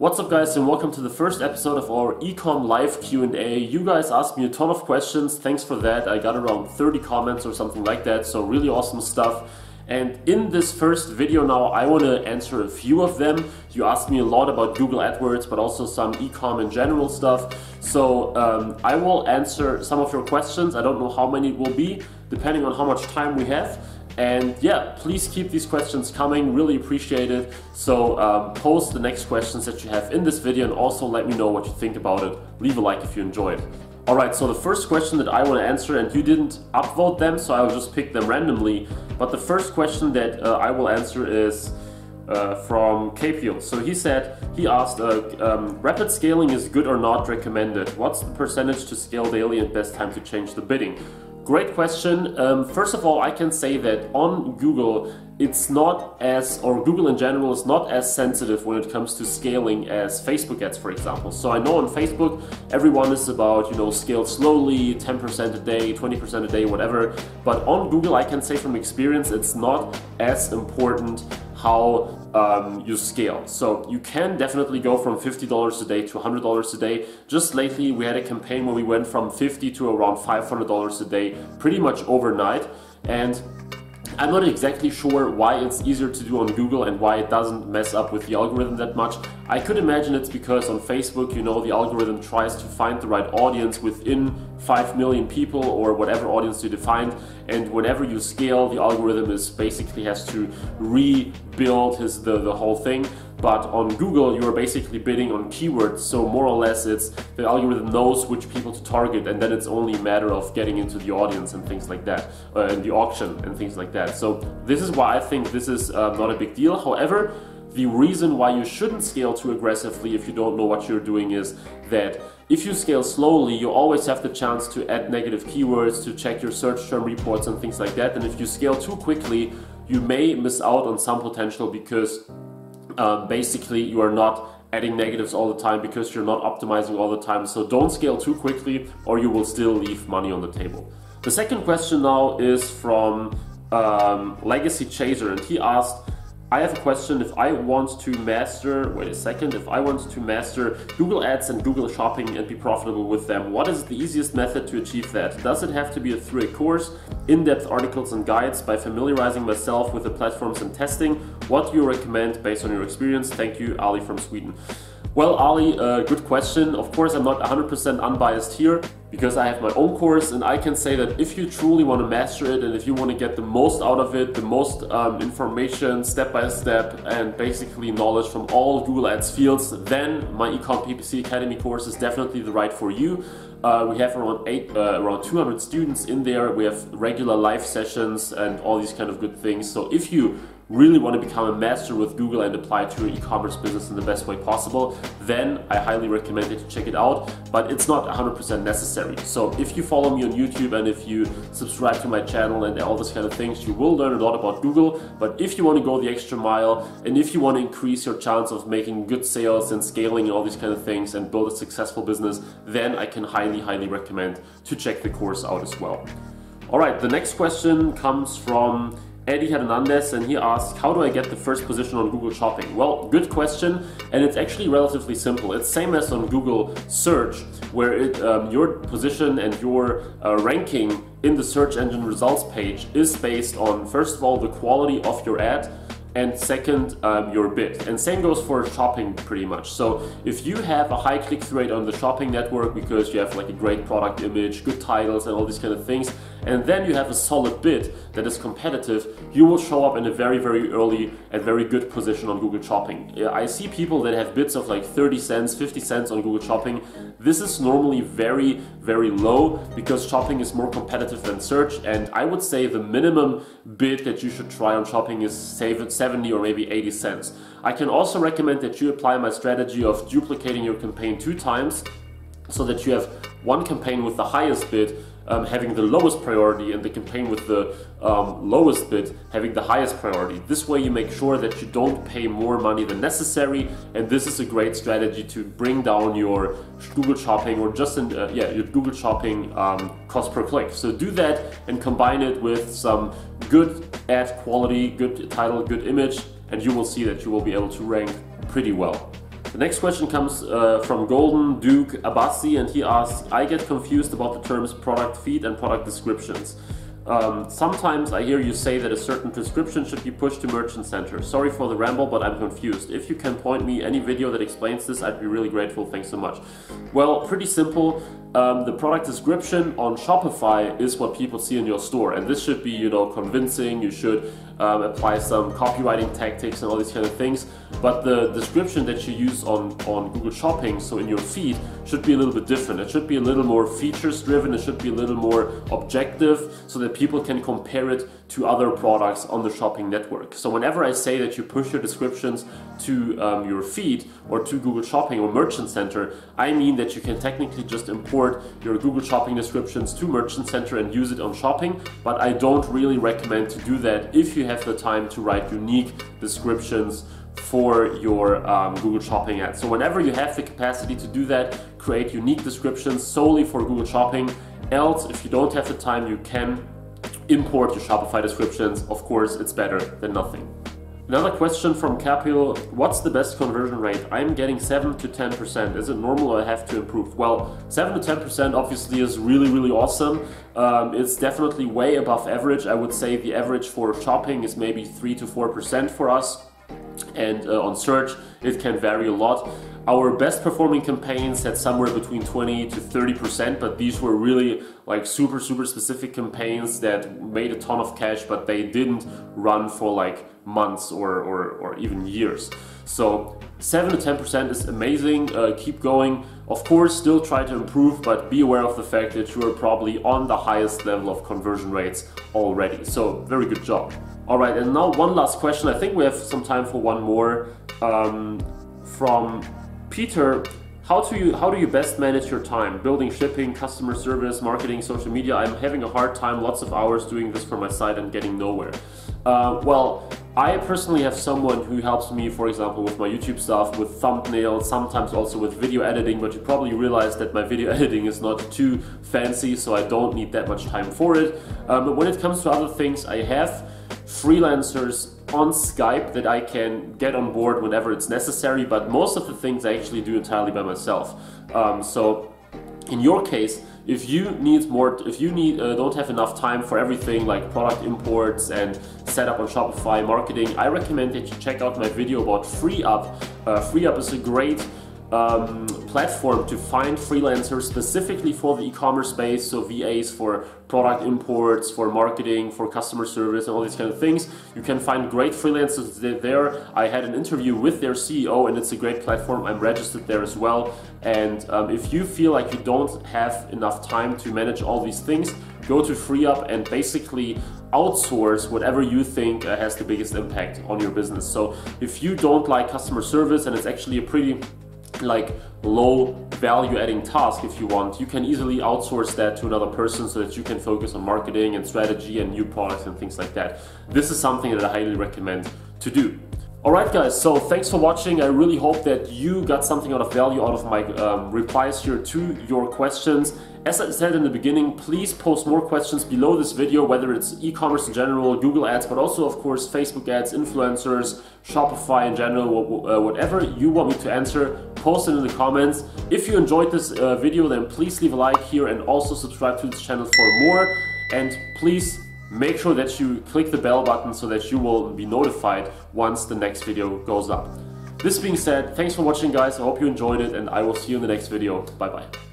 What's up guys, and welcome to the first episode of our eCom live Q&A. You guys asked me a ton of questions, thanks for that. I got around 30 comments or something like that, so really awesome stuff. And in this first video now, I want to answer a few of them. You asked me a lot about Google AdWords, but also some eCom and general stuff. So I will answer some of your questions. I don't know how many it will be, depending on how much time we have. And yeah, please keep these questions coming, really appreciate it. So post the next questions that you have in this video and also let me know what you think about it. Leave a like if you enjoyed. Alright, so the first question that I want to answer, and you didn't upvote them, so I'll just pick them randomly. But the first question that I will answer is from Capio. So he asked, rapid scaling is good or not recommended? What's the percentage to scale daily and best time to change the bidding? Great question. First of all, I can say that on Google, it's not as, or Google in general is not as sensitive when it comes to scaling as Facebook ads, for example. So I know on Facebook, everyone is about, scale slowly, 10% a day, 20% a day, whatever. But on Google, I can say from experience, it's not as important how you scale. So you can definitely go from $50 a day to $100 a day. Just lately we had a campaign where we went from $50 to around $500 a day pretty much overnight, and I'm not exactly sure why it's easier to do on Google and why it doesn't mess up with the algorithm that much. I could imagine it's because on Facebook, the algorithm tries to find the right audience within 5 million people or whatever audience you defined, and whenever you scale, the algorithm basically has to rebuild the whole thing. But on Google, you are basically bidding on keywords, so more or less the algorithm knows which people to target, and then it's only a matter of getting into the audience and things like that, and the auction and things like that. So this is why I think this is not a big deal. However, the reason why you shouldn't scale too aggressively if you don't know what you're doing is that if you scale slowly, you always have the chance to add negative keywords, to check your search term reports and things like that. And if you scale too quickly, you may miss out on some potential because basically you are not adding negatives all the time because you're not optimizing all the time. So don't scale too quickly or you will still leave money on the table. The second question now is from Legacy Chaser, and he asked, I have a question. If I want to master Google Ads and Google Shopping and be profitable with them, what is the easiest method to achieve that? Does it have to be through a course, in-depth articles and guides, by familiarizing myself with the platforms and testing? What do you recommend based on your experience? Thank you, Ali from Sweden. Well, Ali, good question. Of course, I'm not 100% unbiased here because I have my own course, and I can say that if you truly want to master it and if you want to get the most out of it, the most information step by step and basically knowledge from all Google Ads fields, then my eCom PPC Academy course is definitely the right for you. We have around 200 students in there. We have regular live sessions and all these kind of good things. So if you really want to become a master with Google and apply it to your e-commerce business in the best way possible, then I highly recommend you to check it out, but it's not 100% necessary. So if you follow me on YouTube and if you subscribe to my channel and all this kind of things, you will learn a lot about Google. But if you want to go the extra mile and if you want to increase your chance of making good sales and scaling and all these kind of things and build a successful business, then I can highly recommend to check the course out as well. Alright, the next question comes from Eddie Hernandez, and he asked, how do I get the first position on Google Shopping? Well, good question, and it's actually relatively simple. It's same as on Google Search, where your position and your ranking in the search engine results page is based on, first of all, the quality of your ad, and second, your bid. And same goes for shopping pretty much. So if you have a high click-through rate on the shopping network because you have like a great product image, good titles and all these kind of things, and then you have a solid bid that is competitive, you will show up in a very early and very good position on Google Shopping. I see people that have bids of like 30 cents, 50 cents on Google Shopping. This is normally very low because shopping is more competitive than search, and I would say the minimum bid that you should try on shopping is 70 or maybe 80 cents. I can also recommend that you apply my strategy of duplicating your campaign 2 times so that you have one campaign with the highest bid having the lowest priority and the campaign with the lowest bid having the highest priority. This way you make sure that you don't pay more money than necessary, and this is a great strategy to bring down your Google Shopping or just your Google Shopping cost per click. So do that and combine it with some good ad quality, good title, good image, and you will see that you will be able to rank pretty well. The next question comes from Golden Duke Abassi, and he asks, I get confused about the terms product feed and product descriptions. Sometimes I hear you say that a certain description should be pushed to Merchant Center. Sorry for the ramble, but I'm confused. If you can point me any video that explains this, I'd be really grateful. Thanks so much. Well, pretty simple. The product description on Shopify is what people see in your store, and this should be, you know, convincing. You should apply some copywriting tactics and all these kind of things. But the description that you use on Google Shopping, so in your feed, should be a little bit different. It should be a little more features driven. It should be a little more objective, so that people can compare it to other products on the shopping network. So whenever I say that you push your descriptions to your feed or to Google Shopping or Merchant Center, I mean that you can technically just import your Google Shopping descriptions to Merchant Center and use it on shopping, but I don't really recommend to do that if you have the time to write unique descriptions for your Google Shopping ads. So whenever you have the capacity to do that, create unique descriptions solely for Google Shopping. Else, if you don't have the time, you can import your Shopify descriptions. Of course, it's better than nothing. Another question from Capil, what's the best conversion rate? I'm getting 7 to 10%. Is it normal or I have to improve? Well, 7 to 10% obviously is really, really awesome. It's definitely way above average. I would say the average for shopping is maybe 3 to 4% for us. And on search, it can vary a lot. Our best performing campaigns had somewhere between 20 to 30%, but these were really like super specific campaigns that made a ton of cash, but they didn't run for like months or even years. So 7 to 10% is amazing. Keep going. Of course, still try to improve, but be aware of the fact that you are probably on the highest level of conversion rates already. So very good job. All right, and now one last question. I think we have some time for one more. From Peter, how do you best manage your time? Building, shipping, customer service, marketing, social media. I'm having a hard time, lots of hours doing this for my site and getting nowhere. Well, I personally have someone who helps me, for example, with my YouTube stuff, with thumbnails, sometimes also with video editing, but you probably realize that my video editing is not too fancy, so I don't need that much time for it. But when it comes to other things, I have freelancers on Skype that I can get on board whenever it's necessary, but most of the things I actually do entirely by myself. So in your case, if you don't have enough time for everything like product imports and setup on Shopify, marketing, I recommend that you check out my video about FreeUp. FreeUp is a great platform to find freelancers specifically for the e-commerce space, so VAs for product imports, for marketing, for customer service, and all these kind of things. You can find great freelancers there. I had an interview with their CEO, and it's a great platform. I'm registered there as well. And if you feel like you don't have enough time to manage all these things, go to FreeUp and basically outsource whatever you think has the biggest impact on your business. So if you don't like customer service and it's actually a pretty like low value adding task, if you want, you can easily outsource that to another person so that you can focus on marketing and strategy and new products and things like that. This is something that I highly recommend to do. Alright guys, so thanks for watching. I really hope that you got something out of value out of my replies here to your questions. As I said in the beginning, please post more questions below this video, whether it's e-commerce in general, Google ads, but also of course Facebook ads, influencers, Shopify in general, whatever you want me to answer, post it in the comments. If you enjoyed this video, then please leave a like here and also subscribe to this channel for more. And please make sure that you click the bell button so that you will be notified once the next video goes up. This being said, thanks for watching guys, I hope you enjoyed it and I will see you in the next video. Bye bye.